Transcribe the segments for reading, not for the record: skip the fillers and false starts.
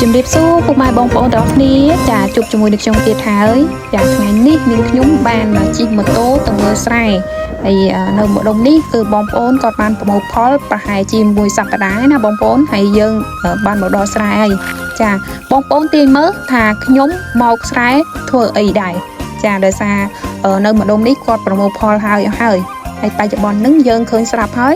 ជំរាបសួរពុកម៉ែបងប្អូនទាំងអស់គ្នាចាជួបជាមួយនឹងខ្ញុំទៀតហើយចាថ្ងៃនេះនាងខ្ញុំបានជិះម៉ូតូទៅមើលស្រែហើយនៅម្ដុំនេះគឺបងប្អូនគាត់បានប្រមូលផលប្រហែលជាមួយសប្តាហ៍ណាបងប្អូនហើយយើងបានមកដល់ស្រែហើយចាបងប្អូនទាញមើលថាខ្ញុំមកស្រែធ្វើអីដែរចាដោយសារនៅម្ដុំនេះគាត់ប្រមូលផលហើយបច្ចុប្បន្នហ្នឹងយើងឃើញស្រាប់ហើយ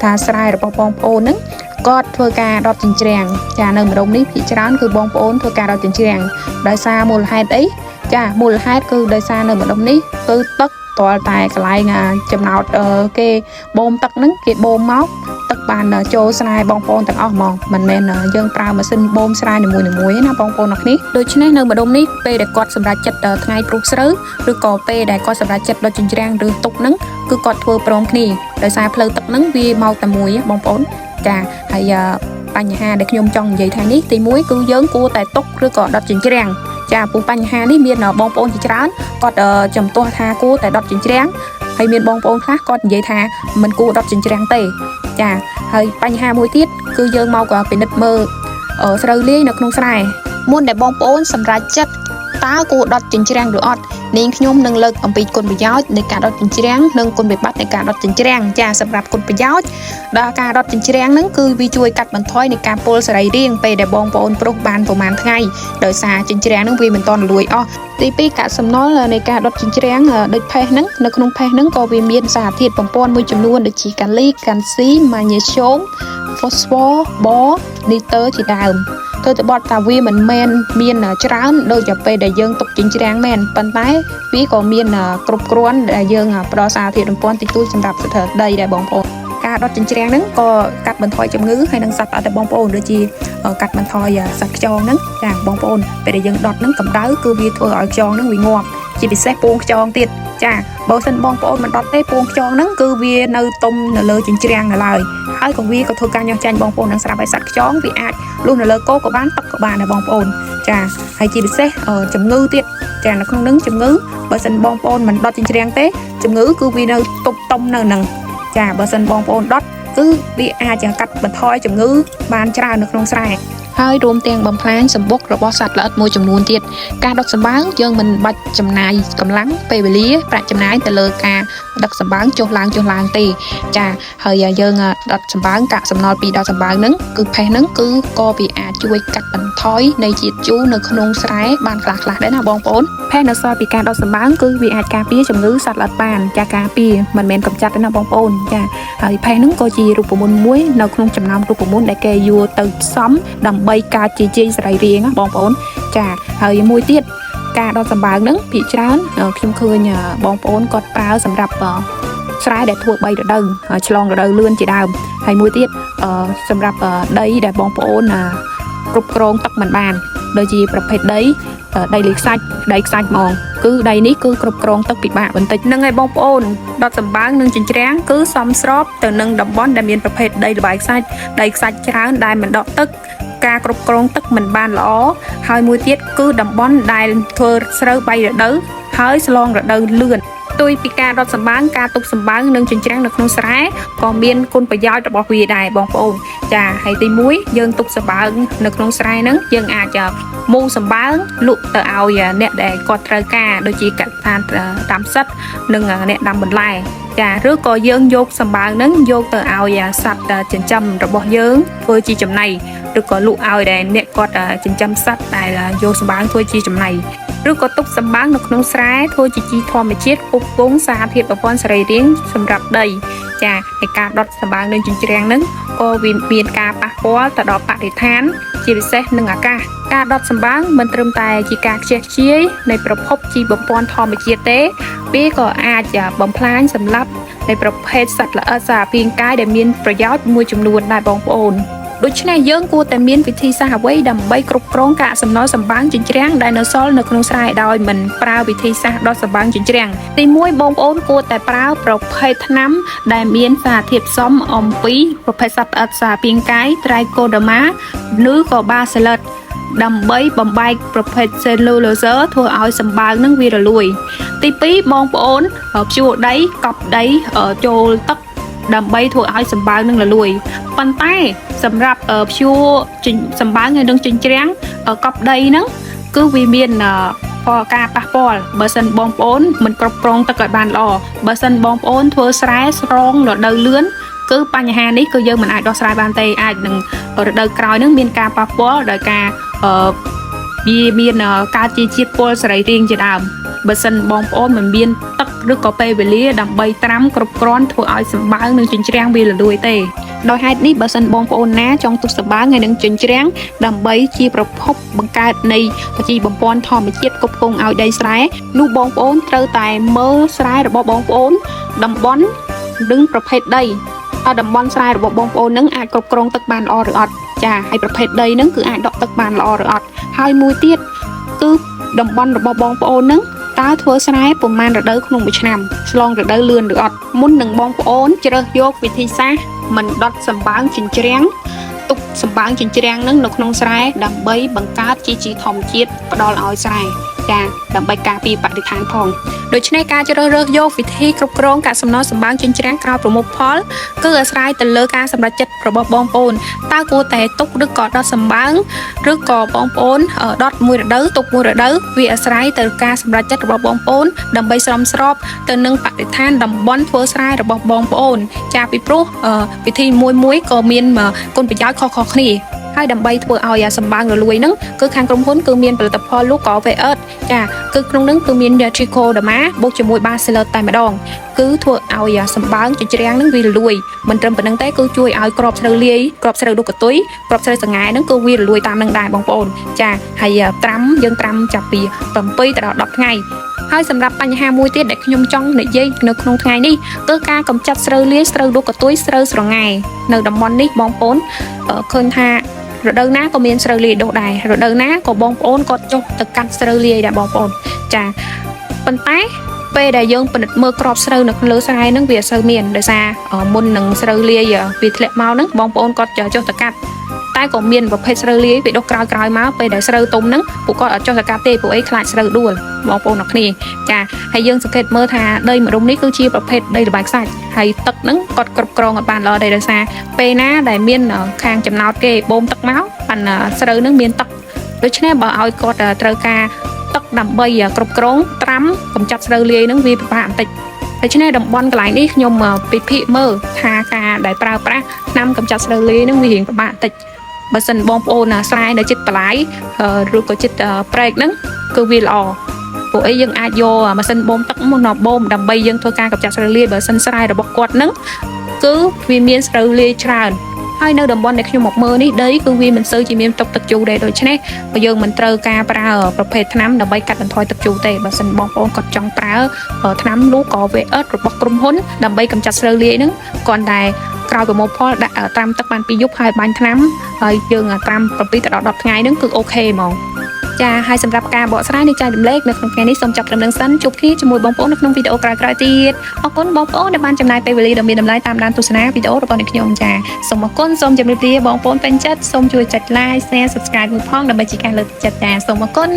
ថាស្រែរបស់បងប្អូនហ្នឹងគាត់ធ្វើការដុតចិញ្ច្រាំងចានៅម្ដុំនេះភាគច្រើនគឺបងប្អូនធ្វើការដុតចិញ្ច្រាំងដោយសារមូលហេតុអីចាមូលហេតុគឺដោយសារនៅម្ដុំនេះគឺទឹកទាល់តែកន្លែងចំណោតគេបូមទឹកហ្នឹងគេបូមមកទឹកបានចូលស្រែបងប្អូនទាំងអស់ហ្មងមិនមែនយើងប្រើម៉ាស៊ីនបូមស្រែនីមួយៗណាបងប្អូនអរគ្នាដូច្នេះនៅម្ដុំនេះពេលដែលគាត់សម្រាប់ចិត្តថ្ងៃព្រុសស្រូវឬក៏ពេលដែលគាត់សម្រាប់ចិត្តដុតចិញ្ច្រាំងឬទុកហ្នឹងគឺគាត់ធ្វើព្រមគ្នាដោយសារផ្លូវទឹកហ្នឹងវាមកតែមួយបងប្អូនចាហើយបញ្ហាដែលខ្ញុំចង់និយាយថ្ងៃនេះទី1គឺយើងគួរតែទុកឬក៏ដុតចិញ្ច្រាំងចាព្រោះបញ្ហានេះមានបងប្អូនជាច្រើនគាត់ចំទាស់ថាគួរតែដុតចិញ្ច្រាំងហើយមានបងប្អូនខ្លះគាត់និយាយថាមិនគួរដុតចិញ្ច្រាំងទេចាហើយបញ្ហាមួយទៀតគឺយើងមកពិនិត្យមើលស្រូវលាយនៅក្នុងស្រែមុនដែលបងប្អូនសម្រេចចិត្តតើគួរដុតចិញ្ច្រាំងឬអត់នាងខ្ញុំនឹងលើកអំពីគុណប្រយោជន៍នៃការដុតចិញ្ច្រាំងនិងគុណវិបត្តិនៃការដុតចិញ្ច្រាំងចាសម្រាប់គុណប្រយោជន៍ដល់ការដុតចិញ្ច្រាំងហ្នឹងគឺវាជួយកាត់បន្ថយនៃការពុលសរីរាង្គពេលដែលបងប្អូនប្រុសបានប្រហែលថ្ងៃដោយសារចិញ្ច្រាំងហ្នឹងវាមិនទាន់រលួយអស់ទី2កាកសំណល់នៃការដុតចិញ្ច្រាំងដូចផេះហ្នឹងនៅក្នុងផេះហ្នឹងក៏វាមានសារធាតុបំពន់មួយចំនួនដូចជាកាលីកាល់ស៊ីម៉ាញ៉េស្យូមហ្វូស្វ័រប៊រនីទ័រជាដើមទៅបត់ថាវាមិនមែនមានច្រើនដូចតែពេលដែលយើងទុកចិញ្ច្រាំងមែនប៉ុន្តែវាក៏មានគ្រប់គ្រាន់ដែលយើងផ្ដល់សារធាតុបំពន់តិចតួចសម្រាប់ស្ថិរដីដែរបងប្អូនការដុតចិញ្ច្រាំងហ្នឹងក៏កាត់បន្ថយជំងឺហើយនឹងសត្វអត់តែបងប្អូនដូចជាកាត់បន្ថយសត្វខ្យងហ្នឹងចាបងប្អូនពេលដែលយើងដុតហ្នឹងកម្ដៅគឺវាធ្វើឲ្យខ្យងហ្នឹងវាងាប់ជាពិសេសពងខ្យងទៀតចាបើសិនបងប្អូនមិនដុតទេពងខ្យងហ្នឹងគឺវានៅទុំនៅលើចិញ្ច្រាំងនៅឡើយហើយក៏វាក៏ធ្វើការញាស់ចាញ់បងប្អូននឹងស្រាប់ឲ្យសត្វខ្យងវាអាចលុះនៅលើគោក៏បានទឹកក៏បានដែរបងប្អូនចាហើយជាពិសេសជំងឺទៀតចានៅក្នុងហ្នឹងជំងឺបើសិនបងប្អូនមិនដុតចិញ្ច្រាំងទេជំងឺគឺវានៅទប់ទុំនៅហ្នឹងចាបើសិនបងប្អូនដុតគឺវាអាចកាត់បន្ថយជំងឺបានច្រើននៅក្នុងស្រែហើយរួមទាំងបំផ្លាញសម្បុករបស់សត្វល្អិតមួយចំនួនទៀតការដុតសម្បើងយើងមិនបាច់ចំណាយកម្លាំងពេលវេលាប្រាក់ចំណាយទៅលើការដឹកសម្បើងចុះឡើងទេចាហើយយើងដុតសម្បើងកាកសំណល់ពីដុតសម្បើងហ្នឹងគឺផេះហ្នឹងគឺក៏វាអាចជួយកាត់បន្ថយនៃជាតិជូរនៅក្នុងស្រែបានខ្លះដែរណាបងប្អូនផេះនៅសល់ពីការដុតសម្បើងគឺវាអាចការពារជំងឺសត្វល្អិតបានចាការពារមិនមែនកម្ចាត់ទេណាបងប្អូនចាហើយផេះហ្នឹងក៏ជារូបមន្តមួយនៅក្នុងចំណោមរូបមន្តដែលគេយួរទៅផ្សំដើម្បីការជាជ័យសរីរាង្គបងប្អូនចាហើយមួយទៀតការដុតសម្បើងហ្នឹងភាគច្រើនខ្ញុំឃើញបងប្អូនគាត់ប្រើសម្រាប់ស្រែដែលធ្វើ3រដូវឆ្លងរដូវលឿនជាដើមហើយមួយទៀតសម្រាប់ដីដែលបងប្អូនគ្រប់គ្រងទឹកមិនបានដូចជាប្រភេទដីលេខខ្សាច់ដីខ្សាច់ហ្មងគឺដីនេះគឺគ្រប់គ្រងទឹកពិបាកបន្តិចហ្នឹងហើយបងប្អូនដុតសម្បើងនិងចិញ្ច្រាំងគឺសមស្របទៅនឹងតំបន់ដែលមានប្រភេទដីល្បាយខ្សាច់ដីខ្សាច់ច្រើនដែលមិនដក់ទឹកការគ្រប់គ្រងទឹកមិនបានល្អហើយមួយទៀតគឺតំបន់ដែលធ្វើស្រូវ3រដូវហើយឆ្លងរដូវលឿនផ្ទុយពីការដុតសម្បើងការទុកសម្បើងនិងចិញ្ច្រាំងនៅក្នុងស្រែក៏មានគុណប្រយោជន៍របស់វាដែរបងប្អូនចាហើយទី1យើងទុកសម្បើងនៅក្នុងស្រែហ្នឹងយើងអាចមូលសម្បើងលក់ទៅឲ្យអ្នកដែលគាត់ត្រូវការដូចជាកសិដ្ឋានដាំសិតនិងអ្នកដាំបន្លែចាឬក៏យើងយកសម្បើងហ្នឹងយកទៅឲ្យសត្វចិញ្ចឹមរបស់យើងធ្វើជាចំណីឬក៏លក់ឲ្យដែលអ្នកគាត់ចិញ្ចឹមសត្វដែលយកសម្បើងធ្វើជាចំណីឬក៏ទុកសម្បើងនៅក្នុងស្រែធ្វើជាជីធម្មជាតិពុះពងសារធាតុបំពន់សរីរាង្គសម្រាប់ដីចាហើយការដុតសម្បើងនិងចិញ្ច្រាំងហ្នឹងក៏វាមានការប៉ះពាល់ទៅដល់បរិស្ថានជាពិសេសនឹងអាកាសការដុតសម្បើងមិនត្រឹមតែជាការខ្ជះខ្ជាយនៃប្រភពជីបំពន់ធម្មជាតិទេវាក៏អាចបំផ្លាញសម្លាប់នៃប្រភេទសត្វល្អិតសារពាង្គកាយដែលមានប្រយោជន៍មួយចំនួនដែរបងប្អូនដូច្នេះយើងគួរតែមានវិធីសាស្ត្រអ្វីដើម្បីគ្រប់គ្រងកាកសំណល់សម្បើងចិញ្ច្រាំងដែលនៅសល់នៅក្នុងស្រែដោយមិនប្រើវិធីសាស្ត្រដុតសម្បើងចិញ្ច្រាំងទី1បងប្អូនគួរតែប្រើប្រភេទថ្នាំដែលមានសារធាតុផ្សំអំពីប្រភេទសត្វល្អិតសារពាង្គកាយត្រៃកូដាម៉ាឬក៏បាសេលិតដើម្បីបំបែកប្រភេទ cellulose ធ្វើឲ្យសម្បើងនឹងវារលួយទី2បងប្អូនភ្ជួរដីកប់ដីចូលទឹក ដើម្បីធ្វើឲ្យសម្បើងនឹងរលួយប៉ុន្តែសម្រាប់ព្យួរសម្បើងហើយនឹងចិញ្ច្រាំងកប់ដីហ្នឹងគឺវាមានការប៉ះពាល់បើសិនបងប្អូនមិនគ្រប់គ្រងទឹកឲ្យបានល្អបើសិនបងប្អូនធ្វើស្រែស្រងរដូវលឿនគឺបញ្ហានេះគឺយើងមិនអាចដោះស្រាយបានទេអាចនឹងរដូវក្រោយនឹងមានការប៉ះពាល់ដោយការវាមានការជាជាតិពុលសរីរាង្គជាដើមបើសិនបងប្អូនមិនមានទឹកឬក៏ពេលវេលាដើម្បីត្រាំគ្រប់គ្រាន់ធ្វើឲ្យសម្បើងនិងចិញ្ច្រាំងវារលួយទេដោយហេតុនេះបើសិនបងប្អូនណាចង់ទុកសម្បើងហើយនឹងចិញ្ច្រាំងដើម្បីជាប្រភពបង្កើតនៃប្រជាបំពន់ធម្មជាតិគ្រប់គ្រងឲ្យដីស្រែនោះបងប្អូនត្រូវតែមើលស្រែរបស់បងប្អូនតំបន់និងប្រភេទដីតំបន់ស្រែរបស់បងប្អូននឹងអាចគ្រប់គ្រងទឹកបានល្អឬអត់ចាហើយប្រភេទដីនឹងគឺអាចដកទឹកបានល្អឬអត់ហើយមួយទៀតគឺតំបន់របស់បងប្អូននឹងតើធ្វើស្រែប្រមាណរដូវក្នុងមួយឆ្នាំឆ្លងរដូវលឿនឬអត់មុននឹងបងប្អូនជ្រើសយកវិធីសាស្ត្រមិនដុតសម្បើងចិញ្ច្រាំងទុកសម្បើងចិញ្ច្រាំងនឹងនៅក្នុងស្រែដើម្បីបង្កើតជីធម្មជាតិផ្ដល់ឲ្យស្រែចាដើម្បីការពារបរិស្ថានផងដូច្នេះការជ្រើសរើសយកវិធីគ្រប់គ្រងកាកសំណល់សម្បើងចិញ្ច្រាំងក្រោយប្រមូលផលគឺអាស្រ័យទៅលើការសម្រេចចិត្តរបស់បងប្អូនតើគួរតែទុកឬក៏ដុតសម្បើងឬក៏បងប្អូនដុតមួយរដូវទុកមួយរដូវវាអាស្រ័យទៅការសម្រេចចិត្តរបស់បងប្អូនដើម្បីសមស្របទៅនឹងបរិស្ថានតំបន់ធ្វើស្រែរបស់បងប្អូនចាពីព្រោះវិធីមួយក៏មានគុណប្រយោជន៍ខុសៗគ្នាហើយដើម្បីធ្វើឲ្យសម្បើងរលួយហ្នឹងគឺខាងក្រុមហ៊ុនគឺមានផលិតផលលោកក៏វេអឺតចាគឺក្នុងហ្នឹងគឺមាន Trichoderma បូកជាមួយ Bacillus តែម្ដងគឺធ្វើឲ្យសម្បើងចិញ្ច្រាំងហ្នឹងវារលួយមិនត្រឹមប៉ុណ្្នឹងទេគឺជួយឲ្យក្របស្រូវលាយក្របស្រូវដុកកតុយក្របស្រូវសង្ហែហ្នឹងគឺវារលួយតាមនឹងដែរបងប្អូនចាហើយយើងត្រាំចាប់ពី7ទៅដល់10ថ្ងៃហើយសម្រាប់បញ្ហាមួយទៀតដែលខ្ញុំចង់និយាយនៅក្នុងថ្ងៃនេះគឺការកម្ចាត់ស្រូវលាយស្រូវដុកកតុយស្រូវស្រងែនៅតំបន់នេះបងប្អូនឃើញថារដូវណាក៏មានស្រូវលាយដុះដែររដូវណាក៏បងប្អូនក៏ចុះទៅកាត់ស្រូវលាយដែរបងប្អូនចាប៉ុន្តែពេលដែលយើងពិនិត្យមើលក្របស្រូវនៅលើស្រែហ្នឹងវាអត់សូវមានដោយសារមុននឹងស្រូវលាយវាធ្លាក់មកហ្នឹងបងប្អូនគាត់ចុះទៅកាត់តែក៏មានប្រភេទស្រូវលាយវាដុះក្រោយមកពេលដែលស្រូវទុំហ្នឹងពួកគាត់អត់ចុះទៅកាត់ទេពួកអីខ្លាចស្រូវដួលបងប្អូនអ្នកគ្នាចាហើយយើងសង្កេតមើលថាដីម្រុំនេះគឺជាប្រភេទដីល្បាយខ្សាច់ហើយទឹកហ្នឹងគាត់គ្រប់គ្រងអត់បានល្អទេដោយសារពេលណាដែលមានខាងចំណោតគេបូមទឹកមកបានស្រូវហ្នឹងមានទឹកដូច្នេះបើឲ្យគាត់ត្រូវការទឹកដើម្បីគ្រប់គ្រងត្រាំកម្ចាត់ស្រូវលាយហ្នឹងវាពិបាកបន្តិចដូច្នេះតំបន់កន្លែងនេះខ្ញុំពិភាក្សាមើលថាការដែលប្រើប្រាស់ថ្នាំកម្ចាត់ស្រូវលាយហ្នឹងវារៀងពិបាកបន្តិចបើសិនបងប្អូនស្រែនៅចិត្តបន្លាយឬក៏ចិត្តព្រែកហ្នឹងគឺវាល្អពួកអីយើងអាចយកម៉ាស៊ីនបូមទឹកមកបូមដើម្បីយើងធ្វើការកម្ចាត់ស្រូវលាយបើសិនស្រែរបស់គាត់ហ្នឹងគឺវាមានស្រូវលាយច្រើនហើយនៅតំបន់ដែលខ្ញុំមកមើលនេះដីគឺវាមិនសូវជាមានទុកទឹកជូរដែរដូច្នេះបើយើងមិនត្រូវការប្រើប្រភេទថ្នាំដើម្បីកាត់បន្ថយទឹកជូរទេបើសិនបងប្អូនគាត់ចង់ប្រើថ្នាំនោះក៏វាអត់របស់ក្រុមហ៊ុនដើម្បីកម្ចាត់ស្រូវលាយហ្នឹងគាត់តែក្រោយប្រមូលផលដាក់ត្រាំទឹកបាន2យប់ហើយបាញ់ថ្នាំហើយយើងត្រាំ7ទៅដល់10ថ្ងៃហ្នឹងគឺអូខេហ្មងចាហើយសម្រាប់ការបកស្រាយនៃចែករំលែកនៅក្នុងថ្ងៃនេះសូមចាប់ត្រឹមនឹងសិនជួបគ្នាជាមួយបងប្អូននៅក្នុងវីដេអូក្រោយៗទៀតអរគុណបងប្អូនដែលបានចំណាយពេលវេលាដ៏មានតម្លៃតាមដានទស្សនាវីដេអូរបស់ខ្ញុំចាសូមអរគុណសូមជម្រាបលាបងប្អូនពេញចិត្តសូមជួយចុច like share subscribe ផងដើម្បីជាការលើកទឹកចិត្តចាសូមអរគុណ